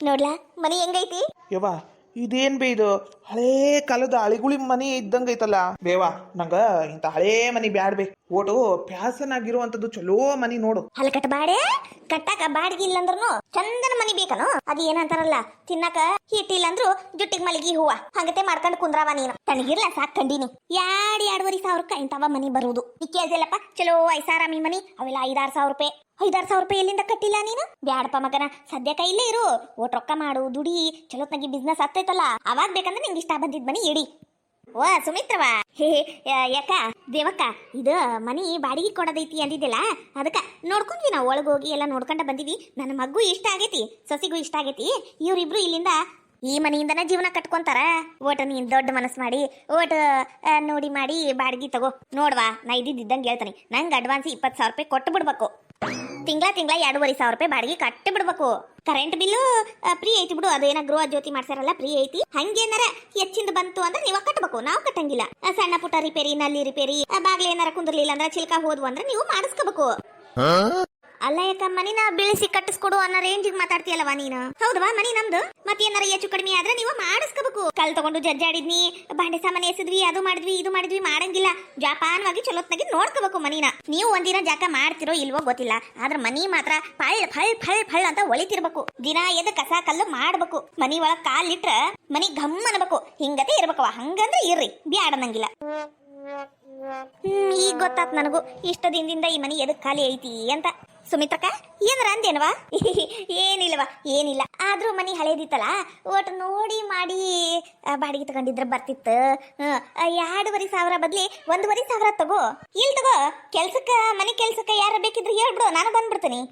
ನೋಡ್ಲಾ ಮನಿ ಹೆಂಗೈತಿ? ಯವ್ವ ಇದೇನ್ ಬೇ ಇದು ಹಳೇ ಕಾಲದ ಹಳಿಗುಳಿ ಮನಿ ಇದ್ದಂಗ ಐತಲ್ಲ ಬೇವಾ. ನಂಗ ಇಂತ ಹಳೇ ಮನಿ ಬ್ಯಾಡ್ ಬೇ. ಓಟು ಪ್ಯಾಸನಾಗಿರುವಂತದ್ದು ಚಲೋ ಮನಿ ನೋಡು. ಹಲಕಟ್ಟ ಬಾಡೆ ಕಟ್ಟಾಕ ಬಾಡಿಗೆ ಇಲ್ಲ ಅಂದ್ರೂ ಚಂದನ ಮನಿ ಬೇಕನು? ಅದ ಏನಂತಾರಲ್ಲ, ತಿನ್ನಕ ಹಿಟ್ಟಿಲ್ಲ ಅಂದ್ರು ಜುಟ್ಟಿಗೆ ಮಲಗಿ ಹೂವ ಹಂಗತೆ ಮಾಡ್ಕೊಂಡು ಕುಂದ್ರಾವ ನೀನು. ತನಗಿರ್ಲ ಸಾಕ್ ಕಂಡಿನಿ. 2,500 ಇಂತವ ಮನಿ ಬರುವುದು. ಈ ಕೇಳ್ದಿಲ್ಲಪ್ಪ, ಚಲೋ ಐಸಾರಾಮಿ ಮನಿ ಅವೆಲ್ಲ 5,000-6,000 ರೂಪಾಯಿ. 5,000-6,000 ರೂಪಾಯಿ ಎಲ್ಲಿಂದ ಕಟ್ಟಿಲ್ಲ ನೀನು? ಬ್ಯಾಡಪ್ಪ ಮಗನ, ಸದ್ಯಕ್ಕ ಇಲ್ಲೇ ಇರು. ಓಟ್ ರೊಕ್ಕ ಮಾಡು, ದುಡಿ, ಚಲೋತ್ನಾಗಿ ಬಿಸ್ನೆಸ್ ಆಗ್ತೈತಲ್ಲ. ಅವಾಗ ಬೇಕಂದ್ರೆ ನಿಂಗೆ ಇಷ್ಟ ಬಂದಿದ್ ಮನಿ ಇಡಿ. ಓ ಸುಮಿತ್ರವಾ, ಹೇ ಯಾಕ ದೇವಕ್ಕ, ಇದು ಮನಿ ಬಾಡಿಗೆ ಕೊಡೋದೈತಿ ಅಂದಿದ್ದಿಲ್ಲ, ಅದಕ್ಕ ನೋಡ್ಕೊಂಡ್ವಿ ನಾವು. ಒಳಗೋಗಿ ಎಲ್ಲ ನೋಡ್ಕೊಂಡ ಬಂದಿವಿ. ನನ್ನ ಮಗು ಇಷ್ಟ ಆಗೈತಿ, ಸೊಸಿಗೂ ಇಷ್ಟ ಆಗೈತಿ. ಇವ್ರಿಬ್ರು ಇಲ್ಲಿಂದ ಈ ಮನೆಯಿಂದನ ಜೀವನ ಕಟ್ಕೊಂತಾರ. ಓಟ್ ನೀನ್ ದೊಡ್ಡ ಮನಸ್ಸು ಮಾಡಿ ಓಟ್ ನೋಡಿ ಮಾಡಿ ಬಾಡಿಗೆ ತಗೋ. ನೋಡ್ವಾ, ನಾ ಇದ್ದಂಗೆ ಹೇಳ್ತಾನೆ, ನಂಗೆ ಅಡ್ವಾನ್ಸ್ 20,000 ರೂಪಾಯಿ ಕೊಟ್ಟು ಬಿಡ್ಬೇಕು. ತಿಂಗಳ 2,500 ರೂಪಾಯಿ ಬಾಡಿಗೆ ಕಟ್ಟಿ ಬಿಡ್ಬೇಕು. ಕರೆಂಟ್ ಬಿಲ್ಲು ಫ್ರೀ ಐತಿ ಬಿಡು, ಅದೇನ ಗೃಹ ಜ್ಯೋತಿ ಮಾಡ್ಸಾರಲ್ಲ ಫ್ರೀ ಐತಿ. ಹಂಗೇನಾರ ಹೆಚ್ಚಿಂದ ಬಂತು ಅಂದ್ರೆ ನೀವ ಕಟ್ಬೇಕು, ನಾವು ಕಟ್ಟಂಗಿಲ್ಲ. ಸಣ್ಣ ಪುಟ್ಟ ರಿಪೇರಿ, ನಲ್ಲಿ ರಿಪೇರಿ, ಬಾಗ್ಲ ಏನಾರ ಕುಂದಿರ್ಲಿಲ್ಲ ಅಂದ್ರೆ ಚಿಲ್ಕ ಹೋದ್ವು ಅಂದ್ರೆ ನೀವು ಮಾಡಿಸ್ಕೋಬೇಕು. ಅಲ್ಲ ಯಾಕ ಮನಿನ ಬೆಳೆಸಿ ಕಟ್ಟಿಸ್ಕೊಡು ಅನ್ನೋ ರೇಂಜಿಗೆ ಮಾತಾಡ್ತೀಯಲ್ಲವಾ ನೀನು? ಹೌದವಾ, ಮನಿ ನಮ್ದು. ಮತ್ತೇನಾರ ಹೆಚ್ಚು ಕಡಿಮೆ ಆದ್ರೆ ನೀವು ಮಾಡಿಸ್ಕೋಬೇಕು. ಕಲ್ ತಗೊಂಡು ಜಜ್ಜಾಡಿದ್ನಿ, ಬಾಂಡೆ ಸಾಮಾನು ಎಸದ್ವಿ, ಅದು ಮಾಡಿದ್ವಿ ಇದು ಮಾಡಿದ್ವಿ ಮಾಡಂಗಿಲ್ಲ. ಜಪಾನವಾಗಿ ಚಲೋತ್ನಾಗಿ ನೋಡ್ಕೋಬೇಕು ಮನಿನ. ನೀವು ಒಂದಿನ ಜಾಕ ಮಾಡ್ತಿರೋ ಇಲ್ವೋ ಗೊತ್ತಿಲ್ಲ, ಆದ್ರೆ ಮನಿ ಮಾತ್ರ ಫಳ್ ಫಳ್ ಫಳ್ ಫಳ್ ಅಂತ ಒಳಿತಿರ್ಬೇಕು. ದಿನ ಎದ್ದು ಕಸ ಕಲ್ಲು ಮಾಡ್ಬೇಕು. ಮನಿ ಒಳಗ್ ಕಾಲಿಟ್ರ ಮನಿ ಘಮ್ ಅನ್ಬೇಕು. ಹಿಂಗತೆ ಇರ್ಬೇಕವ. ಹಂಗಂದ್ರೆ ಇರ್ರಿ, ಬ್ಯಾಡನಂಗಿಲ್ಲ. ಈಗ ಗೊತ್ತಾತ್ ನನಗೂ ಇಷ್ಟ ದಿನದಿಂದ ಈ ಮನಿ ಎದಕ್ ಖಾಲಿ ಐತಿ ಅಂತ. ಸುಮಿತ್ರಕ್ಕ ಏನಾರ ಅಂದೇನವಾ? ಏನಿಲ್ಲವಾ, ಏನಿಲ್ಲ. ಆದ್ರೂ ಮನಿ ಹಳೇದಿತ್ತಲ್ಲ, ಒಟ್ಟು ನೋಡಿ ಮಾಡಿ ಬಾಡಿಗೆ ತಗೊಂಡಿದ್ರೆ ಬರ್ತಿತ್ತು. 2,500 ಬದ್ಲಿ 1,500 ತಗೋ. ಇಲ್ಲಿ ತಗೋ. ಕೆಲ್ಸಕ್ಕ, ಮನಿ ಕೆಲ್ಸಕ್ಕ ಯಾರ ಬೇಕಿದ್ರು ಹೇಳ್ಬಿಡು, ನಾನು ಬಂದ್ಬಿಡ್ತೀನಿ.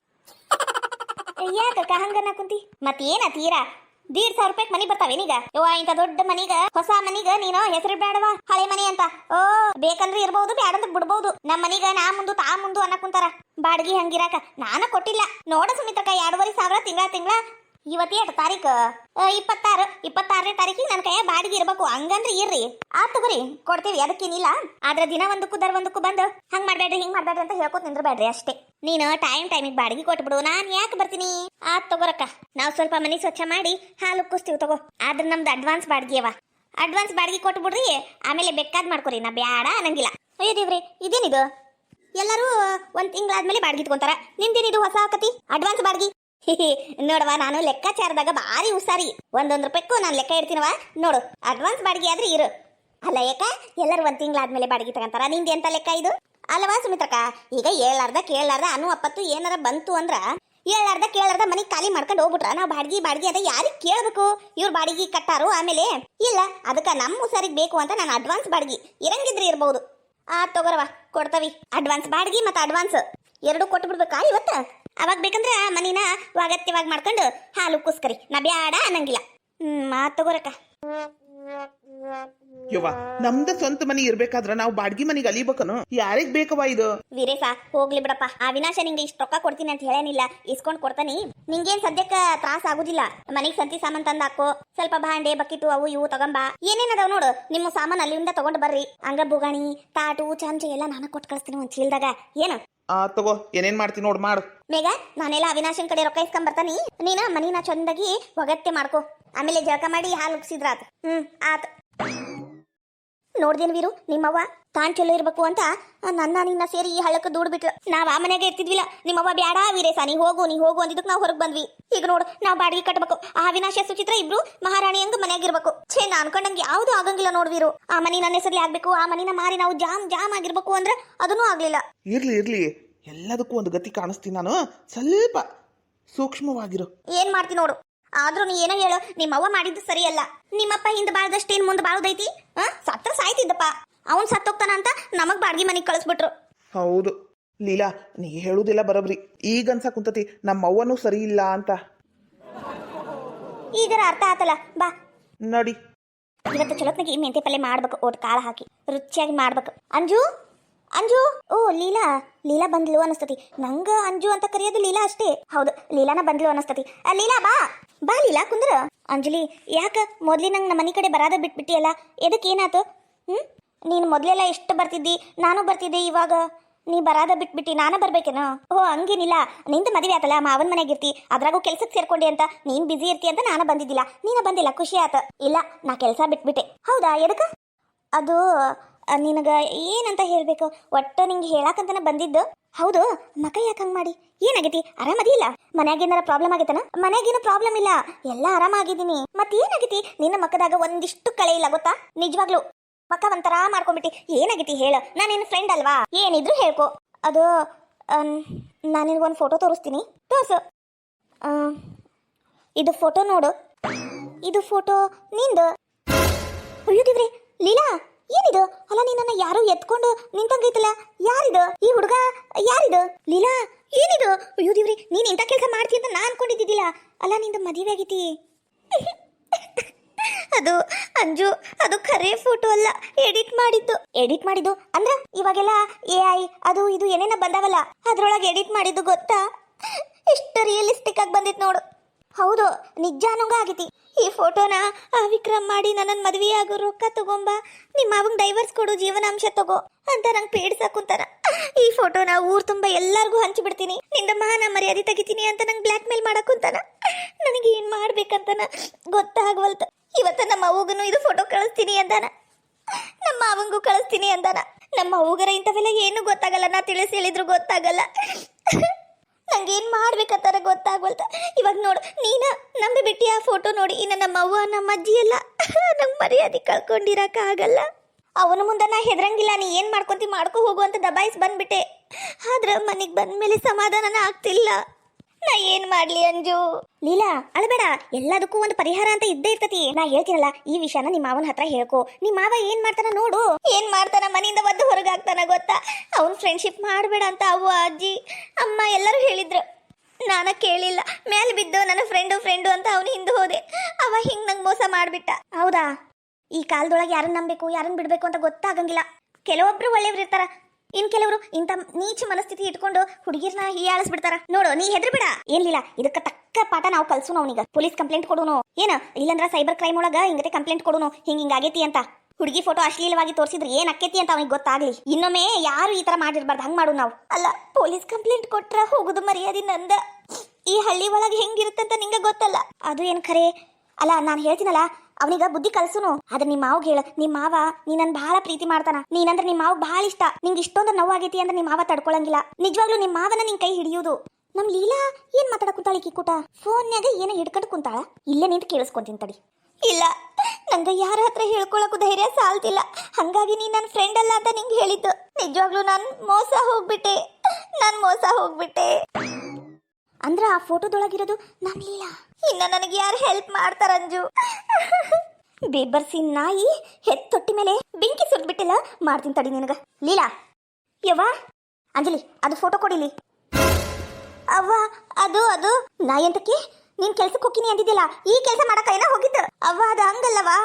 ಯಾಕಕ್ಕ ಹಂಗನ್ನ ಕುಂತಿ? ಮತ್ತೇನ ತೀರಾ 1,500 ರೂಪಾಯಿ ಮನಿ ಬರ್ತಾವೇನೀಗ? ಯವ್ವ, ಇಂತ ದೊಡ್ಡ ಮನಿಗ, ಹೊಸ ಮನಿಗ ನೀನು ಹೆಸರು ಬೇಡವಾ ಹಳೆ ಮನಿ ಅಂತ. ಓ ಬೇಕಂದ್ರೆ ಇರ್ಬಹುದು, ಬ್ಯಾಡಂದ್ರೆ ಬಿಡ್ಬಹುದು. ನಮ್ಮ ಮನಿಗ ನಾ ಮುಂದು ತಾ ಮುಂದು ಅನ್ನ ಕುಂತಾರ. ಬಾಡಿಗೆ ಹಂಗಿರಾಕ ನಾನು ಕೊಟ್ಟಿಲ್ಲ. ನೋಡ ಸುಮಿತ್ರಕ್ಕ, 2,500 ತಿಂಗಳ ಇವತ್ತು ಎಷ್ಟು ತಾರೀಕು? 26ನೇ ತಾರೀಕಿಗೆ ನನ್ನ ಕೈಯ ಬಾಡಿಗೆ ಇರ್ಬೇಕು. ಹಂಗಂದ್ರೆ ಇರ್ರಿ. ಆತ್ ತಗೋರಿ, ಕೊಡ್ತೀವಿ, ಅದಕ್ಕೇನಿಲ್ಲ. ಆದ್ರೆ ದಿನ ಒಂದಕ್ಕೂ ಬಂದು ಹಂಗ್ ಮಾಡ್ಬೇಡ್ರಿ ಹಿಂಗ್ ಮಾಡ್ಬೇಡ್ರಿ ಅಂತ ಹೇಳ್ಕೊತ ನಿಂದ್ರಬೇಡ್ರಿ ಅಷ್ಟೇ. ನೀನು ಟೈಮಿಗೆ ಬಾಡಿಗೆ ಕೊಟ್ಬಿಡು, ನಾನ್ ಯಾಕೆ ಬರ್ತೀನಿ. ಆತ್ ತಗೋರಕ್ಕ, ನಾವು ಸ್ವಲ್ಪ ಮನಿ ಸ್ವಚ್ಛ ಮಾಡಿ ಹಾಲು ಉಕ್ಕಿಸ್ತೀವಿ ತಗೋ. ಆದ್ರೆ ನಮ್ದು ಅಡ್ವಾನ್ಸ್ ಬಾಡಿಗೆ ಅವ. ಅಡ್ವಾನ್ಸ್ ಬಾಡಿಗೆ ಕೊಟ್ಬಿಡ್ರಿ, ಆಮೇಲೆ ಬೇಕಾದ್ ಮಾಡ್ಕೊರಿ, ನಾ ಬ್ಯಾಡ ಅನ್ನಂಗಿಲ್ಲ. ಅಯ್ಯೋ ದೇವ್ರಿ, ಇದೇನಿದು? ಎಲ್ಲರೂ 1 ತಿಂಗಳಾದ್ಮೇಲೆ ಬಾಡಿಗೆ ತಗೊಂತಾರ. ನಿಂದೇನಿದು ಹೊಸ ಕತಿ? ಅಡ್ವಾನ್ಸ್ ಬಾಡಿಗೆ? ನೋಡವಾ, ನಾನು ಲೆಕ್ಕಾಚಾರದಾಗ ಭಾರಿ ಹುಷಾರಿ. 1 ರೂಪಾಯಿಗೂ ನಾನು ಲೆಕ್ಕ ಇಡ್ತೀನವ. ನೋಡು, ಅಡ್ವಾನ್ಸ್ ಬಾಡಿಗೆ ಆದ್ರೆ ಇರು. ಅಲ್ಲ ಯಾಕ ಎಲ್ಲರೂ 1 ತಿಂಗಳಾದ್ಮೇಲೆ ಬಾಡಿಗೆ ತಗೊಂತಾರ? ನಿಂದೆ ಎಂತ ಲೆಕ್ಕ ಇದು? ಅಲ್ಲವಾ ಸುಮಿತ್ರಕ್ಕ, ಈಗ ಕೇಳಾರ್ದ ಅನು ಅಪ್ಪತ್ತು ಏನಾರ ಬಂತು ಅಂದ್ರ ಕೇಳಾರ್ದ ಮನಿ ಖಾಲಿ ಮಾಡ್ಕೊಂಡು ಹೋಗ್ಬಿಟ್ರ ನಾವು ಬಾಡಿಗೆ ಅದ ಯಾರಿಗೆ ಕೇಳ್ಬೇಕು? ಇವ್ರ ಬಾಡಿಗೆ ಕಟ್ಟಾರು, ಆಮೇಲೆ ಇಲ್ಲ ಅದಕ್ಕ ನಮ್ಮ ಹುಷಾರಿಗೆ ಬೇಕು ಅಂತ ನಾನು ಅಡ್ವಾನ್ಸ್ ಬಾಡಿಗೆ ಇರಂಗಿದ್ರೆ ಇರ್ಬಹುದು. ತಗೋರವ, ಕೊಡ್ತವಿ. ಅಡ್ವಾನ್ಸ್ ಬಾಡಿಗೆ ಮತ್ತೆ ಅಡ್ವಾನ್ಸ್ 2 ಕೊಟ್ಟು ಬಿಡ್ಬೇಕಾ ಇವತ್ತ? ಅವಾಗ ಬೇಕಂದ್ರ ಮನಿನ ಅಗತ್ಯವಾಗಿ ಮಾಡ್ಕೊಂಡು ಹಾಲು ಕುಸ್ಕರಿ, ನಾ ಬ್ಯಾಡ ಅನ್ನಂಗಿಲ್ಲ. ತಗೋರಕ್ಕ. ಯವ್ವ, ನಮ್ದ ಸ್ವಂತ ಮನಿ ಇರ್ಬೇಕಾದ್ರ ನಾವು ಬಾಡ್ಗಿ ಮನಿಗೆ ಅಲಿಬೇಕನು? ಯಾರಿಗ್ ಬೇಕವ ಇದು? ವೀರೇಶ, ಹೋಗ್ಲಿ ಬಿಡಪ್ಪ. ಆ ವಿನಾಶ ನಿಂಗೆ ಇಷ್ಟ ರೊಕ್ಕ ಕೊಡ್ತೀನಿ ಅಂತ ಹೇಳೇನಿಲ್ಲ, ಇಸ್ಕೊಂಡ್ ಕೊಡ್ತಾನಿ. ನಿಂಗೇನ್ ಸದ್ಯಕ್ಕ ತ್ರಾಸ ಆಗುದಿಲ್ಲ. ಮನಿಗ್ ಸಂತಿ ಸಾಮಾನ್ ತಂದ್ ಹಾಕೋ, ಸ್ವಲ್ಪ ಭಾಂಡೆ ಬಕಿಟು ಅವು ಇವು ತಗೊಂಬ. ಏನೇನದಾವ್ ನೋಡು, ನಿಮ್ಮ ಸಾಮಾನ್ ಅಲ್ಲಿಂದ ತಗೊಂಡ್ ಬರ್ರಿ. ಹಂಗ ಬುಗಾಣಿ, ತಾಟು, ಚಮಚ ಎಲ್ಲ ನಾನು ಕೊಟ್ಟು ಕಳಿಸ್ತೀನಿ ಒಂದ್ ಚೀಲ್ದಾಗ. ಏನು ತಗೋ, ಏನೇನ್ ಮಾಡ್ತೀನಿ ನೋಡ್ ಮಾಡು. ಮೇಘ, ನಾನೆಲ್ಲ ಅವಿನಾಶನ್ ಕಡೆ ರೊಕ್ಕ ಇಸ್ಕೊಂಡ್ ಬರ್ತಾನಿ. ನೀನ ಮನಿನ ಚಂದಾಗಿ ಒಗತ್ತೆ ಮಾಡ್ಕೋ, ಆಮೇಲೆ ಜಳಕ ಮಾಡಿ ಹಾಲು ಉಕ್ಸಿದ್ರಾತ್. ಆತ್. ನೋಡ್ದೇನ್ ವೀರು, ನಿಮ್ಮವ್ವ ತಾನ್ ಚಲೋ ಇರ್ಬೇಕು ಅಂತ ನಿನ್ನ ಸೇರಿ ಈ ಹಳ್ಳಕ್ಕೆ ದೂಡ್ಬಿಟ್ಲು. ನಾವ್ ಆ ಮನೆಗೆ ಇರ್ತಿದ್ವಿಲ್ಲ. ನಿಮ್ಮವ್ವ ಬ್ಯಾಡ ವೀರೇಶ, ನೀ ಹೋಗು ಅಂದಿದ್ದಕ್ಕೆ ನಾವು ಹೊರಗೆ ಬಂದ್ವಿ. ಈಗ ನೋಡು, ನಾವು ಬಾಡಿಗೆ ಕಟ್ಬೇಕು. ಆ ವಿನಾಶ ಸುಚಿತ್ರ ಇಬ್ರು ಮಹಾರಾಣಿ ಹಂಗ ಮನೆಯಾಗಿರ್ಬೇಕು. ನಾ ಅನ್ಕೊಂಡಂಗೆ ಯಾವ್ದು ಆಗಂಗಿಲ್ಲ ನೋಡ್ವೀರು. ಆ ಮನಿ ನನ್ನ ಹೆಸರಲ್ಲಿ ಆಗ್ಬೇಕು, ಆ ಮನಿನ ಮಾರಿ ನಾವು ಜಾಮ್ ಆಗಿರ್ಬೇಕು ಅಂದ್ರೆ ಅದನ್ನೂ ಆಗ್ಲಿಲ್ಲ. ಇರ್ಲಿ, ಎಲ್ಲದಕ್ಕೂ ಒಂದು ಗತಿ ಕಾಣಿಸ್ತೀನಿ ನಾನು. ಸ್ವಲ್ಪ ಸೂಕ್ಷ್ಮವಾಗಿರು. ಏನ್ ಮಾಡ್ತೀನಿ ನೋಡು. ಆದ್ರೂ ನೀ ಏನೋ ಹೇಳು, ನಿಮ್ಮವ್ವ ಮಾಡಿದ್ದು ಸರಿಯಲ್ಲ. ನಿಮ್ಮಪ್ಪ ಹಿಂದ್ ಬಾಳ್ದಷ್ಟೇನ್ ಮುಂದೆ ಬಾಳ್ದೈತಿ? ಸತ್ರ ಸಾಯ್ತಿದ್ದಪ್ಪ. ಅವನ್ ಸತ್ತೋಗ್ತಾನ ಅಂತ ನಮಗ್ ಬಾಡ್ಗಿ ಮನಿಗ್ ಕಳಿಸ್ಬಿಟ್ರು. ಹೌದು ಲೀಲಾ, ನೀ ಹೇಳುದಿಲ್ಲ ಬರಬ್ರಿ. ಈಗ ಅನ್ಸಕ್ ಕುಂತತಿ ನಮ್ಮವ್ವನೂ ಸರಿ ಇಲ್ಲ ಅಂತ. ಈಗರ ಅರ್ಥ ಆತಲ್ಲ, ಬಾ ನಡಿ. ಇವತ್ತು ಚಲೋತ್ನಾಗಿ ಮೆಂತೆ ಪಲ್ಯ ಮಾಡ್ಬೇಕು, ಒಟ್ಟು ಕಾಳ ಹಾಕಿ ರುಚಿಯಾಗಿ ಮಾಡ್ಬೇಕು. ಅಂಜು, ಓ ಲೀಲಾ ಬಂದ್ಲು ಅನಸ್ತತಿ. ನಂಗ ಅಂಜು ಅಂತ ಕರೆಯೋದು ಲೀಲಾ ಅಷ್ಟೇ. ಹೌದು, ಲೀಲಾನ ಬಂದ್ಲು ಅನಸ್ತತಿ. ಲೀಲಾ ಬಾ ಲೀಲಾ ಕುಂದ್ರ. ಅಂಜಲಿ, ಯಾಕ ಮೊದ್ಲಿ ನಂಗೆ ನಮ್ಮ ಮನೆ ಕಡೆ ಬರಾದ ಬಿಟ್ಬಿಟ್ಟಿಯಲ್ಲ? ಎದಕ್ಕೆ ಏನಾತು? ನೀನು ಮೊದ್ಲೆಲ್ಲ ಎಷ್ಟು ಬರ್ತಿದ್ದಿ, ನಾನು ಬರ್ತಿದ್ದೆ. ಇವಾಗ ನೀ ಬರಾದ ಬಿಟ್ಬಿಟ್ಟಿ ನಾನ ಬರ್ಬೇಕೇನೋ? ಓ ಹಂಗೇನಿಲ್ಲ, ನಿಂದ ಮದುವೆ ಆತಲ್ಲ ಮಾವನ್ ಮನೆಗೆ ಇರ್ತಿ, ಅದ್ರಾಗೂ ಕೆಲ್ಸಕ್ಕೆ ಸೇರ್ಕೊಂಡಿ ಅಂತ ನೀನ್ ಬಿಸಿ ಇರ್ತಿ ಅಂತ ನಾನು ಬಂದಿದ್ದಿಲ್ಲ. ನೀನ ಬಂದಿಲ್ಲ, ಖುಷಿ ಆತ. ಇಲ್ಲ, ನಾ ಕೆಲಸ ಬಿಟ್ಬಿಟ್ಟೆ. ಹೌದಾ, ಎದಕ್ಕ? ಅದು ನಿನಗ ಏನಂತ ಹೇಳ್ಬೇಕು, ಒಟ್ಟ ನಿಂಗೆ ಹೇಳಾಕಂತನ ಬಂದಿದ್ದು. ಹೌದು, ಮಕ ಯಾಕೆ ಹಂಗ್ ಮಾಡಿ? ಏನಾಗೈತಿ? ಆರಾಮದಿ ಇಲ್ಲ? ಮನ್ಯಾಗೇನಾರ ಪ್ರಾಬ್ಲಮ್ ಆಗೈತನ? ಮನ್ಯಾಗೇನು ಪ್ರಾಬ್ಲಮ್ ಇಲ್ಲ, ಎಲ್ಲ ಆರಾಮಾಗಿದ್ದೀನಿ. ಏನಾಗೈತಿ? ನಿನ್ನ ಮಕದಾಗ ಒಂದಿಷ್ಟು ಕಳೆ ಇಲ್ಲ ಗೊತ್ತಾ? ನಿಜವಾಗ್ಲು ಮಕ್ಕ ಒಂಥರ ಮಾಡ್ಕೊಂಡ್ಬಿಟ್ಟಿ. ಏನಾಗೈತಿ ಹೇಳ, ನಾನೇನು ಫ್ರೆಂಡ್ ಅಲ್ವಾ? ಏನಿದ್ರು ಹೇಳ್ಕೊ. ಅದು ನಾನು ನಿನಗೊಂದು ಫೋಟೋ ತೋರಿಸ್ತೀನಿ, ತೋರ್ಸು. ಇದು ಫೋಟೋ ನೋಡು. ಇದು ಫೋಟೋ ನಿಂದು. ಅಯ್ಯೋ ದೇವ್ರೆ, ಲೀಲಾ ಏನಿದು? ಅಲ್ಲ, ನಿನ್ನ ಯಾರು ಎತ್ಕೊಂಡು ನಿಂತಂಗೈತಲ್ಲ, ಯಾರಿದು? ಈ ಹುಡುಗ ಯಾರಿದು? ಲೀಲಾ ಏನಿದು? ಅಯ್ಯೋ ದೇವ್ರಿ, ನೀನ್ ಇಂಥ ಕೆಲಸ ಮಾಡ್ತಿ ಅಂತ ನಾ ಅನ್ಕೊಂಡಿದ್ದಿದ್ದಿಲ್ಲ. ಅಲ್ಲ, ನಿಂದು ಮದುವೆ ಆಗೈತಿ. ಅದು ಅಂಜು, ಅದು ಖರೆ ಫೋಟೋ ಅಲ್ಲ, ಎಡಿಟ್ ಮಾಡಿದ್ದು ಅಂದ್ರ ಇವಾಗೆಲ್ಲ AI ಅದು ಇದು ಏನೇನ ಬಂದಾವಲ್ಲ, ಅದ್ರೊಳಗೆ ಎಡಿಟ್ ಮಾಡಿದ್ದು ಗೊತ್ತಾ? ಎಷ್ಟು ರಿಯಲಿಸ್ಟಿಕ್ ಆಗಿ ಬಂದಿತ್ತು ನೋಡು. ಹೌದು, ನಿಜ ಅನ್ನೋಂಗ ಆಗೈತಿ. ಈ ಫೋಟೋನ ಆ ವಿಕ್ರಮ್ ಮಾಡಿ ನನ್ನ ಮದುವೆ ಆಗೋ ರೊಕ್ಕ ತಗೊಂಬ, ನಿಮ್ಮ ಅವಂಗ ಡೈವರ್ಸ್ ಕೊಡು, ಜೀವನಾಂಶ ತಗೋ ಅಂತ ನಂಗೆ ಪೇಡ್ಸಾಕುಂತಾನ. ಈ ಫೋಟೋನ ಊರ್ ತುಂಬ ಎಲ್ಲಾರ್ಗೂ ಹಂಚಿಬಿಡ್ತೀನಿ, ನಿಂದ ಮಾನ ಮರ್ಯಾದೆ ತೆಗಿತೀನಿ ಅಂತ ನಂಗೆ ಬ್ಲ್ಯಾಕ್ ಮೇಲ್ ಮಾಡಕ್ಕುಂತಾನ. ನನಗೆ ಏನ್ ಮಾಡ್ಬೇಕಂತನ ಗೊತ್ತಾಗವಲ್ತ. ಇವತ್ತ ನಮ್ಮ ಅವ್ವಗೂ ಇದು ಫೋಟೋ ಕಳಿಸ್ತೀನಿ ಅಂದಾನ, ನಮ್ಮ ಅವಂಗೂ ಕಳಿಸ್ತೀನಿ ಅಂದಾನ. ನಮ್ಮ ಅವ್ವಗರ ಇಂಥವೆಲ್ಲ ಏನು ಗೊತ್ತಾಗಲ್ಲ, ನಾ ತಿಳಿಸಿ ಹೇಳಿದ್ರು ಗೊತ್ತಾಗಲ್ಲ. ನಂಗೇನ್ ಮಾಡ್ಬೇಕಂತಾರ ಗೊತ್ತಾಗ್ವಲ್ತ. ಇವಾಗ ನೋಡು, ನೀನ ನಂಬಿ ಬಿಟ್ಟಿ ಆ ಫೋಟೋ ನೋಡಿ. ಇನ್ನು ನಮ್ಮ ಅವ್ವ ನಮ್ಮ ಅಜ್ಜಿ ಎಲ್ಲ ನಂಗೆ ಮರ್ಯಾದೆ ಕಳ್ಕೊಂಡಿರಕ ಆಗಲ್ಲ. ಅವನ ಮುಂದೆ ನಾ ಹೆದರಂಗಿಲ್ಲ. ನೀ ಏನ್ ಮಾಡ್ಕೊಂತಿ ಮಾಡ್ಕೊ ಹೋಗು ಅಂತ ದಬಾಯಿಸಿ ಬಂದ್ಬಿಟ್ಟೆ. ಆದ್ರೆ ಮನೆಗೆ ಬಂದ್ಮೇಲೆ ಸಮಾಧಾನನ ಆಗ್ತಿಲ್ಲ. ನಾ ಏನ್ ಮಾಡ್ಲಿ ಅಂಜು? ಲೀಲಾ ಅಳಬೇಡ, ಎಲ್ಲದಕ್ಕೂ ಒಂದು ಪರಿಹಾರ ಅಂತ ಇದ್ದೇ ಇರ್ತತಿ. ನಾ ಹೇಳ್ತೀನಲ್ಲ, ಈ ವಿಷಯನ ನಿಮ್ಮ ಮಾವನ ಹತ್ರ ಹೇಳ್ಕೊ. ನಿಮ್ಮ ಮಾವ ಏನ್ ಮಾಡ್ತಾನ ನೋಡು. ಏನ್ ಮಾಡ್ತಾನ? ಮನೆಯಿಂದ ಒದ್ದು ಹೊರಗಾಗ್ತಾನ ಗೊತ್ತಾ? ಅವ್ನ್ ಫ್ರೆಂಡ್ಶಿಪ್ ಮಾಡಬೇಡ ಅಂತ ಅವ್ವ ಅಜ್ಜಿ ಅಮ್ಮ ಎಲ್ಲರೂ ಹೇಳಿದ್ರು. ನಾನ ಕೇಳಿಲ್ಲ, ಮೇಲೆ ಬಿದ್ದು ನನ್ನ ಫ್ರೆಂಡು ಅಂತ ಅವನು ಹಿಂದೆ ಹೋದೆ. ಅವ ಹಿಂಗ್ ನಂಗೆ ಮೋಸ ಮಾಡ್ಬಿಟ್ಟ. ಹೌದಾ? ಈ ಕಾಲದೊಳಗೆ ಯಾರನ್ನ ನಂಬೇಕು ಯಾರನ್ನ ಬಿಡ್ಬೇಕು ಅಂತ ಗೊತ್ತಾಗಂಗಿಲ್ಲ. ಕೆಲವೊಬ್ರು ಒಳ್ಳೆಯವ್ರು ಇರ್ತಾರ, ಇನ್ ಕೆಲವರು ಇಂಥ ನೀಚ ಮನಸ್ಥಿತಿ ಇಟ್ಕೊಂಡು ಹುಡುಗಿರ್ನ ಹೀಯಾಳಿಸ್ಬಿಡ್ತಾರ. ನೋಡು, ನೀ ಹೆದರ್ಬೇಡ. ಏನಿಲ್ಲ, ಇದಕ್ಕ ತಕ್ಕ ಪಾಠ ನಾವು ಕಲ್ಸು. ಅವನಿಗ ಪೊಲೀಸ್ ಕಂಪ್ಲೇಂಟ್ ಕೊಡುನು. ಏನ ಇಲ್ಲಂದ್ರ ಸೈಬರ್ ಕ್ರೈಮ್ ಒಳಗ ಹಿಂಗತೆ ಕಂಪ್ಲೇಂಟ್ ಕೊಡುನು, ಹಿಂಗಾಗೈತಿ ಅಂತ. ಹುಡುಗಿ ಫೋಟೋ ಅಶ್ಲೀಲವಾಗಿ ತೋರಿಸಿದ್ರೆ ಏನ್ ಅಕ್ಕೇತಿ ಅಂತ ಅವನಿಗೆ ಗೊತ್ತಾಗ್ಲಿ. ಇನ್ನೊಮ್ಮೆ ಯಾರು ಈ ತರ ಮಾಡಿರ್ಬಾರ್ದು, ಹಂಗ್ ಮಾಡು ನಾವು. ಅಲ್ಲ, ಪೊಲೀಸ್ ಕಂಪ್ಲೇಂಟ್ ಕೊಟ್ರ ಹೋಗುದು ಮರ್ಯಾದೆ ನಂದ. ಈ ಹಳ್ಳಿ ಒಳಗೆ ಹೆಂಗಿರುತ್ತಂತ ನಿಂಗ ಗೊತ್ತಲ್ಲ. ಅದು ಏನ್ ಖರೆ ಅಲ್ಲ, ನಾನು ಹೇಳ್ತೀನಲ್ಲ, ಅವನಿಗ ಬುದ್ಧಿ ಕಲ್ಸುನು. ಆದ್ರೆ ನಿಮ್ಮ ಮಾವಗ್ ಹೇಳ, ನಿಮ್ಮ ಮಾವ ನೀ ನನ್ ಬಹಳ ಪ್ರೀತಿ ಮಾಡ್ತಾನ, ನೀನಂದ್ರೆ ನಿಮ್ಮ ಮಾವ್ ಬಹಳ ಇಷ್ಟ. ನಿಂಗೆ ಇಷ್ಟೊಂದು ನೋವಾಗೈತಿ ಅಂದ್ರೆ ನಿಮ್ಮ ಮಾವ ತಡ್ಕೊಳಂಗಿಲ್ಲ. ನಿಜವಾಗ್ಲೂ ನಿಮ್ಮ ಮಾವನ ನಿನ್ ಕೈ ಹಿಡಿಯುವುದು. ನಮ್ ಲೀಲಾ ಏನ್ ಮಾತಾಡ ಕುಂತಾಳ? ಕೂಟ ಫೋನ್ಯಾಗ ಏನೋ ಹಿಡ್ಕೊಂಡು ಕುಂತಾಳ. ಇಲ್ಲೇ ನಿಂತು ಕೇಳಿಸ್ಕೊಂತೀನಿ ತಡಿ. ಇಲ್ಲ, ನಂಗ ಯಾರ ಹತ್ರ ಹೇಳ್ಕೊಳಕು ಧೈರ್ಯ ಸಾಲ್ತಿಲ್ಲ. ಹಂಗಾಗಿ ನೀ ನನ್ನ ಫ್ರೆಂಡ್ ಅಲ್ಲ ಅಂತ ನಿಂಗೆ ಹೇಳಿದ್ದು. ನಿಜವಾಗ್ಲೂ ನಾನು ಮೋಸ ಹೋಗ್ಬಿಟ್ಟೆ. ಅಂದ್ರ ಆ ಫೋಟೋದೊಳಗಿರೋದು ನಮ್ ಲೀಲಾ. ಇನ್ನ ನನಗೆ ಯಾರು ಹೆಲ್ಪ್ ಮಾಡ್ತಾರ ಅಂಜು? ಬೇಬರ್ಸಿ ನಾಯಿ ತೊಟ್ಟಿ ಮೇಲೆ ಬೆಂಕಿ ಸುಟ್ಬಿಟ್ಟಿಲ್ಲ. ಮಾಡ್ತೀನಿ ತಡಿ ನಿನಗ. ಲೀಲಾ, ಯವ್ವ ಅಂಜಲಿ, ಅದು ಫೋಟೋ ಕೊಡಿಲಿ. ಅವ್ವ, ಅದು ನಾ ಎಂತಕ್ಕೆ ನೀನ್ ಕೆಲ್ಸಕ್ಕೆ ಹೋಗ್ತೀನಿ ಅಂದಿದ್ದಿಲ್ಲ, ಈ ಕೆಲಸ ಮಾಡಕ ಏನೋ ಹೋಗಿದ್ದು. ಅವ್ವ, ಅದು ಹಂಗಲ್ಲವಾ?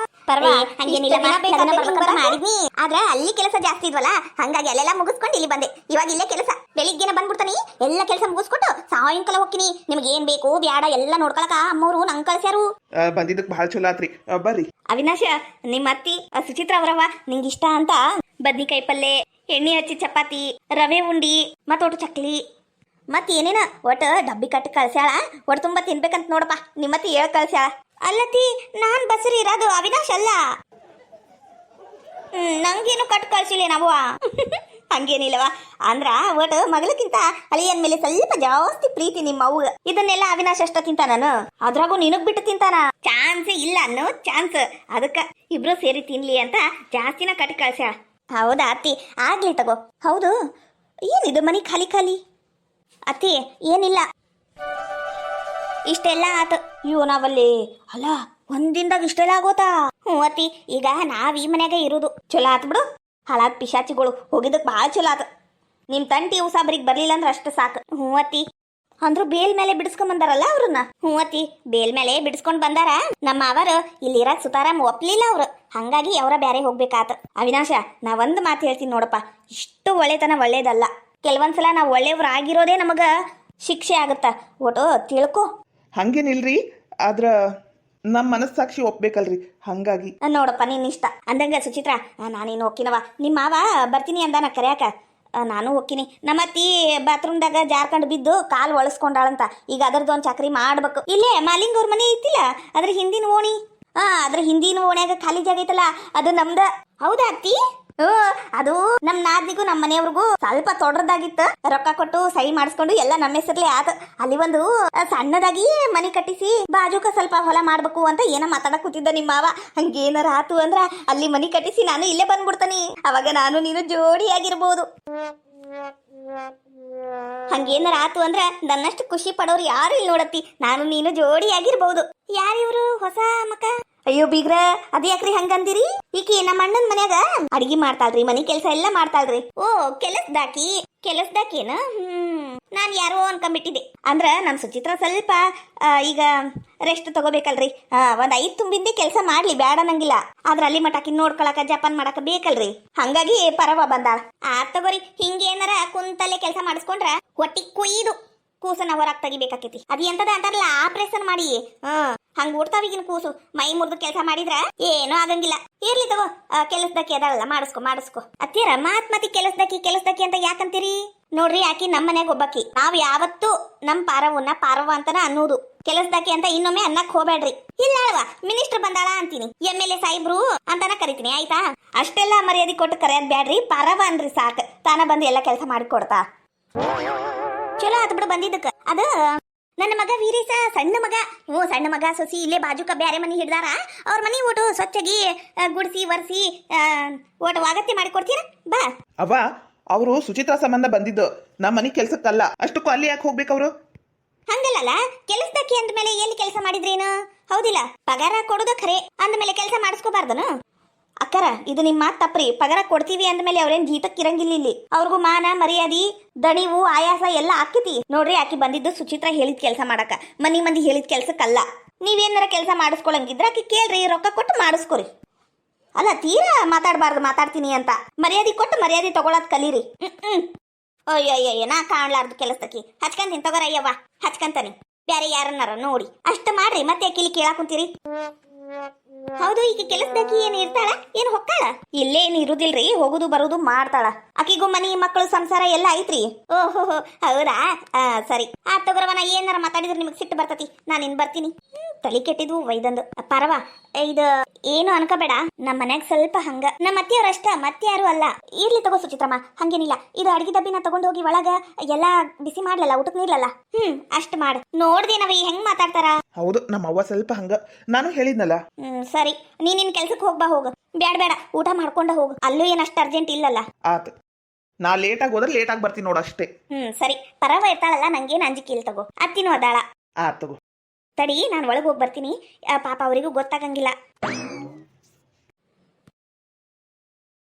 ಮಾಡಿದ್ನಿ, ಆದ್ರೆ ಅಲ್ಲಿ ಕೆಲಸ ಜಾಸ್ತಿ ಇದ್ವಲ್ಲ, ಹಂಗಾಗಿ ಅಲ್ಲೆಲ್ಲ ಮುಗಿಸ್ಕೊಂಡು ಇಲ್ಲಿ ಬಂದೆ. ಇವಾಗ ಇಲ್ಲೇ ಕೆಲಸ. ಬೆಳಿಗ್ಗೆನೆ ಬಂದ್ಬಿಡ್ತಾನಿ, ಎಲ್ಲ ಕೆಲಸ ಮುಗಿಸ್ಕೊಟ್ಟು ಸಾಯಂಕಾಲ ಹೋಗ್ತೀನಿ. ನಿಮ್ಗೆ ಏನ್ ಬೇಕು ಬ್ಯಾಡ ಎಲ್ಲ ನೋಡ್ಕೊಳಕ ಅಮ್ಮವ್ರು ನಂಗೆ ಕಳ್ಸ್ಯಾರು. ಬಂದಿದ್ದಕ್ಕೆ ಬಹಳ ಚಲೋ ಆತ್ರಿ, ಬರ್ರಿ. ಅವಿನಾಶ, ನಿಮ್ಮ ಅತ್ತಿ ಸುಚಿತ್ರ ಅವರವ ನಿಂಗೆ ಇಷ್ಟ ಅಂತ ಬದ್ನಿಕಾಯಿ ಪಲ್ಲೆ, ಎಣ್ಣೆ ಹಚ್ಚಿ ಚಪಾತಿ, ರವೆ ಉಂಡಿ, ಮತ್ತೊಟ್ಟು ಚಕ್ಲಿ, ಮತ್ ಏನೇನ ಒಟ್ಟು ಡಬ್ಬಿ ಕಟ್ಟಿ ಕಳ್ಸ್ಯಾಳ. ಒಟ್ಟು ತುಂಬಾ ತಿನ್ಬೇಕಂತ ನೋಡಪ್ಪ. ನಿಮ್ಮತ್ತಿ ಹೇಳ ಕಳ್ಸ್ಯಾಳ. ಅಲ್ಲತಿ, ನಾನ್ ಬಸರಿ ಇರೋದು, ಅವಿನಾಶ್ ಅಲ್ಲ. ನಂಗೇನು ಕಟ್ ಕಳ್ಸಿಲ್ಲ ನಾವ. ಹಂಗೇನಿಲ್ಲವ. ಅಂದ್ರ ಒಟ್ಟು ಮಗಳಕ್ಕಿಂತ ಅಳಿಯನ್ ಮೇಲೆ ಸ್ವಲ್ಪ ಜಾಸ್ತಿ ಪ್ರೀತಿ ನಿಮ್ಮ ಅವ್ವ. ಇದನ್ನೆಲ್ಲ ಅವಿನಾಶ್ ಅಷ್ಟ ತಿಂತಾನ, ಅದ್ರಾಗೂ ನಿನಗ್ ಬಿಟ್ಟು ತಿಂತಾನ. ಚಾನ್ಸೇ ಇಲ್ಲ ಅನ್ನೋ ಚಾನ್ಸ್. ಅದಕ್ಕ ಇಬ್ರು ಸೇರಿ ತಿನ್ಲಿ ಅಂತ ಜಾಸ್ತಿನ ಕಟ್ಟಿ ಕಳ್ಸ್ಯಾಳ. ಹೌದಾ ಅತ್ತಿ? ಆಗ್ಲಿ ತಗೋ. ಹೌದು, ಏನಿದು ಮನಿ ಖಾಲಿ? ಅತ್ತಿ ಏನಿಲ್ಲ, ಇಷ್ಟೆಲ್ಲ ಆತ. ನಾವಲ್ಲಿ ಅಲ್ಲ ಒಂದಿಂದಾಗ ಇಷ್ಟೆಲ್ಲ ಆಗೋತಾ? ಅತ್ತಿ, ಈಗ ನಾವ್ ಈ ಮನ್ಯಾಗ ಇರೋದು ಚಲೋ ಆತ್ ಬಿಡು. ಹಾಳಾದ ಪಿಶಾಚಿಗಳು ಹೋಗಿದ್ದಕ್ ಭಾಳ ಚಲೋ ಆತ. ನಿಮ್ ತಂಟಿ ಉಸಾಬರಿಗೆ ಬರ್ಲಿಲ್ಲ ಅಂದ್ರೆ ಅಷ್ಟು ಸಾಕು. ಅತ್ತಿ, ಅಂದ್ರು ಬೇಲ್ ಮೇಲೆ ಬಿಡಿಸ್ಕೊಂಡ್ ಬಂದಾರಲ್ಲ ಅವ್ರನ್ನ. ಅತ್ತಿ, ಬೇಲ್ ಮೇಲೆ ಬಿಡಿಸ್ಕೊಂಡ್ ಬಂದಾರ. ನಮ್ಮ ಅವರ ಇಲ್ಲಿರಾಗ ಸುತಾರಾಮ್ ಒಪ್ಲಿಲ್ಲ ಅವ್ರು, ಹಂಗಾಗಿ ಅವರ ಬ್ಯಾರೆ ಹೋಗ್ಬೇಕಾತ. ಅವಿನಾಶ, ನಾ ಒಂದ್ ಮಾತು ಹೇಳ್ತೀನಿ ನೋಡಪ್ಪ, ಇಷ್ಟು ಒಳ್ಳೆತನ ಒಳ್ಳೇದಲ್ಲ. ಕೆಲವೊಂದ್ಸಲ ನಾವು ಒಳ್ಳೆಯವ್ರು ಆಗಿರೋದೇ ನಮಗ ಶಿಕ್ಷೆ ಆಗುತ್ತ. ಒಟ್ಟು ತಿಳ್ಕೊ. ಹಂಗೇನಿಲ್ರಿ, ಆದ್ರ ನಮ್ಮ ಮನಸ್ಸಾಕ್ಷಿ ಒಪ್ಬೇಕಲ್ರಿ, ಹಂಗಾಗಿ. ನೋಡಪ್ಪ, ನಿನ್ನ ಇಷ್ಟ ಅಂದಂಗ. ಸುಚಿತ್ರ, ನಾನೇನು ಹೋಗ್ತೀನವ. ನಿಮ್ಮ ಮಾವ ಬರ್ತೀನಿ ಅಂದಾನ ಕರ್ಯಾಕ. ನಾನು ಹೋಗ್ತೀನಿ. ನಮ್ಮತ್ತಿ ಬಾತ್ರೂಮ್ದಾಗ ಜಾರ್ಕಂಡು ಬಿದ್ದು ಕಾಲು ಒಳಸ್ಕೊಂಡಾಳಂತ. ಈಗ ಅದರದ್ದು ಒಂದು ಚಕ್ರಿ ಮಾಡ್ಬೇಕು. ಇಲ್ಲೇ ಮಾಲಿಂಗ್ ಅವ್ರ ಮನೆ ಐತಿಲ್ಲ, ಅದ್ರ ಹಿಂದಿನ ಓಣಿ. ಅದ್ರ ಹಿಂದಿನ ಓಣ್ಯಾಗ ಖಾಲಿ ಜಾಗ ಐತಲ್ಲ, ಅದು ನಮ್ದ. ಹೌದಾ ಅತ್ತಿ? ಅದು ನಮ್ ನಾದ್ನಿಗೂ ನಮ್ಮ ಮನೆಯವ್ರಿಗೂ ಸ್ವಲ್ಪ ತೊಡ್ರದಾಗಿತ್ತು. ರೊಕ್ಕ ಕೊಟ್ಟು ಸಹಿ ಮಾಡಿಸ್ಕೊಂಡು ಎಲ್ಲ ನಮ್ಮ ಹೆಸರ್ಲಿ ಆತ. ಅಲ್ಲಿ ಒಂದು ಸಣ್ಣದಾಗಿ ಮನೆ ಕಟ್ಟಿಸಿ ಬಾಜುಕ ಸ್ವಲ್ಪ ಹೊಲ ಮಾಡ್ಬೇಕು ಅಂತ ಏನ ಮಾತಾಡಕ್ ಕೂತಿದ್ದ ನಿಮ್ಮ ಮಾವ. ಹಂಗೇನಾರ ಆತು ಅಂದ್ರ ಅಲ್ಲಿ ಮನೆ ಕಟ್ಟಿಸಿ ನಾನು ಇಲ್ಲೇ ಬಂದ್ಬಿಡ್ತಾನಿ. ಅವಾಗ ನಾನು ನೀನು ಜೋಡಿಯಾಗಿರ್ಬೋದು. ಹಂಗೇನಾರ ಆತು ಅಂದ್ರ ನನ್ನಷ್ಟು ಖುಷಿ ಪಡೋರು ಯಾರು ಇಲ್ಲಿ ನೋಡತ್ತಿ. ನಾನು ನೀನು ಜೋಡಿಯಾಗಿರ್ಬಹುದು. ಯಾರಿವ್ರು ಹೊಸ ಮಕ? ಅಯ್ಯೋ ಬೀಗ್ರ, ಅದ್ಯಾಕ್ರಿ ಹಂಗಂದಿರಿ? ಈಕಿ ನಮ್ಮ ಅಣ್ಣನ ಮನ್ಯಾಗ ಅಡಿಗೆ ಮಾಡ್ತಾಳ್ರಿ, ಮನಿ ಕೆಲಸ ಎಲ್ಲ ಮಾಡ್ತಾಳ್ರಿ. ಓ, ಕೆಲಸದಾಕೇನ? ನಾನ್ ಯಾರೋ ಅನ್ಕೊಂಡ್ಬಿಟ್ಟಿದ್ದೆ. ಅಂದ್ರ ನಮ್ ಸುಚಿತ್ರ ಸ್ವಲ್ಪ ಈಗ ರೆಸ್ಟ್ ತಗೋಬೇಕಲ್ರಿ. ಒಂದ್ 5 ತುಂಬಿಂದೆ ಕೆಲಸ ಮಾಡ್ಲಿ, ಬ್ಯಾಡ ಅನ್ನಂಗಿಲ್ಲ. ಆದ್ರ ಅಲ್ಲಿ ಮಟಾಕಿ ನೋಡ್ಕೊಳಕ ಜಪಾನ್ ಮಾಡಕ ಬೇಕಲ್ರಿ. ಹಂಗಾಗಿ ಪರವ ಬಂದಾಳ. ತಗೋರಿ, ಹಿಂಗೇನಾರ ಕುಂತಲ್ಲೇ ಕೆಲಸ ಮಾಡಿಸ್ಕೊಂಡ್ರ ಹೊಟ್ಟಿ ಕುಯ್ದು ಕೂಸನ ಹೊರಗ್ ತೆಗಿಬೇಕಾಕೈತಿ. ಅದ್ ಎಂತದ ಅಂತಾರಲ್ಲ, ಆಪರೇಷನ್ ಮಾಡಿ ಹಂಗ ಓಡ್ತಾವಿಗಿನ ಕೂಸು. ಮೈ ಮುರಿದು ಕೆಲಸ ಮಾಡಿದ್ರ ಏನೂ ಆಗಂಗಿಲ್ಲ. ಇರ್ಲಿ ತಗೋ, ಕೆಲಸದಕ್ಕೆ ಅದಲ್ಲ, ಮಾಡಿಸ್ಕೊ. ಅತ್ತಿಯರ ಮಾತಿ ಕೆಲಸದಕ್ಕಿ ಅಂತ ಯಾಕಂತೀರಿ? ನೋಡ್ರಿ, ಆಕಿ ನಮ್ಮ ಮನ್ಯಾಗ ಒಬ್ಬಾಕಿ. ನಾವ್ ಯಾವತ್ತೂ ನಮ್ ಪಾರವ್ವ ಅಂತಾನ ಅನ್ನೋದು. ಕೆಲಸದಕ್ಕೆ ಅಂತ ಇನ್ನೊಮ್ಮೆ ಅನ್ನಕ್ ಹೋಗ್ಬೇಡ್ರಿ. ಇಲ್ಲ ಅಲ್ವಾ, ಮಿನಿಸ್ಟರ್ ಬಂದಾಳ ಅಂತೀನಿ, MLA ಸಾಯಿಬ್ರು ಅಂತಾನ ಕರಿತೀನಿ, ಆಯ್ತಾ? ಅಷ್ಟೆಲ್ಲ ಮರ್ಯಾದೆ ಕೊಟ್ಟು ಕರೆಯೋದ್ ಬ್ಯಾಡ್ರಿ, ಪಾರವ್ವ ಅನ್ರಿ ಸಾಕ್. ತಾನ ಬಂದು ಎಲ್ಲ ಕೆಲಸ ಮಾಡಿಕೊಡ್ತಾ. ಚಲೋ ಆತ್ ಬಿಡು ಬಂದಿದ್ದಕ್ಕ. ಅದ ನನ್ನ ಮಗ ವೀರೇಶ, ಸಣ್ಣ ಮಗ ಸೊಸಿ ಇಲ್ಲೇ ಬಾಜುಕ ಬ್ಯಾರೆ ಮನಿ ಹಿಡ್ದಾರ. ಅವ್ರ ಮನಿ ಓಟು ಸ್ವಚ್ಛಗಿ ಗುಡಿಸಿ ಒರೆಸಿ ಓಟು ವಾಗತ್ತೆ ಮಾಡಿಕೊಡ್ತೀರ ಬಾ. ಅವ ಅವರು ಸುಚಿತ್ರಾ ಸಂಬಂಧ ಬಂದಿದ್ದು, ನಮ್ಮ ಮನೆ ಕೆಲ್ಸಕ್ಕಲ್ಲ. ಅಷ್ಟಕ್ಕೂ ಅಲ್ಲಿ ಯಾಕೆ ಹೋಗ್ಬೇಕವ್ರು? ಹಂಗಲ್ಲ, ಕೆಲಸದಕ್ಕೆ ಅಂದ್ಮೇಲೆ ಎಲ್ಲಿ ಕೆಲಸ ಮಾಡಿದ್ರೇನು? ಹೌದಿಲ್ಲ, ಪಗಾರ ಕೊಡೋದ ಖರೆ ಅಂದ್ಮೇಲೆ ಕೆಲಸ ಮಾಡಿಸ್ಕೋಬಾರ್ದನ? ಅಕ್ಕರ, ಇದು ನಿಮ್ಮ ಮಾತು ತಪ್ಪ್ರಿ. ಪಗಾರ ಕೊಡ್ತೀವಿ ಅಂದ್ಮೇಲೆ ಅವ್ರೇನ್ ಜೀತಕ್ಕೆ ಇರಂಗಿಲ್ಲ ಇಲ್ಲಿ. ಅವ್ರಿಗೂ ಮಾನ ಮರ್ಯಾದಿ ದಣಿವು ಆಯಾಸ ಎಲ್ಲ ಆಕ್ಕಿತಿ. ನೋಡ್ರಿ, ಆಕಿ ಬಂದಿದ್ದು ಸುಚಿತ್ರ ಹೇಳಿದ ಕೆಲಸ ಮಾಡಕ, ಮಂದಿ ಹೇಳಿದ ಕೆಲ್ಸಕ್ಕಲ್ಲ. ನೀವೇನಾರ ಕೆಲಸ ಮಾಡಿಸ್ಕೊಳಂಗಿದ್ರ ಆಕಿ ಕೇಳ್ರಿ, ರೊಕ್ಕ ಕೊಟ್ಟು ಮಾಡಿಸ್ಕೊರಿ. ಅಲ್ಲ, ತೀರಾ ಮಾತಾಡ್ತೀನಿ ಅಂತ ಮರ್ಯಾದೆ ಕೊಟ್ಟು ಮರ್ಯಾದೆ ತಗೊಳದ್ ಕಲೀರಿ. ಅಯ್ಯಯ್ಯ, ನಾ ಕಾಣ್ಲಾರ್ದು ಕೆಲಸದಕ್ಕಿ ಹಚ್ಕಂತೀನಿ ತಗೋರಯ್ಯವ್ವ, ಹಚ್ಕಂತಾನಿ. ಬ್ಯಾರೆ ಯಾರನ್ನಾರ ನೋಡಿ ಅಷ್ಟ ಮಾಡ್ರಿ. ಮತ್ತೆ ಕಿಲಿ ಕೇಳಾಕ್ ಕುಂತೀರಿ? ಹೌದು, ಈಗ ಕೆಲಸದಾಕಿ ಏನ್ ಇರ್ತಾಳ, ಏನ್ ಹೊಕ್ಕಾಳ? ಇಲ್ಲೇನ್ ಇರುದಿಲ್ರಿ, ಹೋಗುದು ಬರುದು ಮಾಡ್ತಾಳ. ಆಕಿಗೂ ಮನಿ ಮಕ್ಕಳು ಸಂಸಾರ ಎಲ್ಲ ಐತ್ರಿ. ಓಹೋ, ಹೌದಾ? ಸರಿ, ತಗೋರವನ ಏನಾರ ಮಾತಾಡಿದ್ರೆ ನಿಮಗ್ ಸಿಟ್ಟು ಬರ್ತತಿ. ನಾನಿನ್ ಬರ್ತೀನಿ. ತಲಿ ಕೆಟ್ಟಿದ್ವು ವೈದಂದು. ಪರವ, ಇದು ಏನು ಅನ್ಕೋಬೇಡ. ನಮ್ಮ ಮನ್ಯಾಗ ಸ್ವಲ್ಪ ಹಂಗ, ನಮ್ಮ ಅತ್ತಿಯವ್ರಷ್ಟ, ಮತ್ತೆ ಯಾರು ಅಲ್ಲ. ಇರ್ಲಿ ತಗೋ ಸುಚಿತ್ರಮ್ಮ, ಹಂಗೇನಿಲ್ಲ. ಇದು ಅಡ್ಗೆ ಡಬ್ಬಿನ ತಗೊಂಡ್ ಹೋಗಿ ಒಳಗ ಎಲ್ಲಾ ಬಿಸಿ ಮಾಡ್ಲಲ್ಲ, ಊಟಕ್ ನೀರ್ಲಲ್ಲ. ಅಷ್ಟ್ ಮಾಡ್. ನೋಡ್ದೇನವ ಹೆಂಗ್ ಮಾತಾಡ್ತಾರ? ಹೌದು, ನಮ್ಮ ಅವ್ವ ಸ್ವಲ್ಪ ಹಂಗ, ನಾನು ಹೇಳಿದ್ನಲ್ಲ. ಸರಿ, ನೀನಿನ್ ಕೆಲ್ಸಕ್ಕೆ ಹೋಗು. ಬೇಡ, ಊಟ ಮಾಡ್ಕೊಂಡ ಹೋಗು. ಅಲ್ಲೂ ಏನಷ್ಟು ಅರ್ಜೆಂಟ್ ಇಲ್ಲಲ್ಲ. ಆತ, ನಾ ಲೇಟಾಗಿ ಹೋದ್ರೆ ಲೇಟಾಗಿ ಬರ್ತೀನಿ ನೋಡು ಅಷ್ಟೇ. ಸರಿ, ಪರವ ಇರ್ತಾಳಲ್ಲ, ನಂಗೇನು ಅಂಜಿಕೆ ಇಲ್ಲ ತಗೋ. ಅತ್ತಿನೂ ಅದಾಳ. ಆತ್ ತಗೋ. ತಡಿ, ನಾನು ಒಳಗೆ ಹೋಗಿ ಬರ್ತೀನಿ. ಪಾಪ ಅವರಿಗೂ ಗೊತ್ತಾಗಂಗಿಲ್ಲ.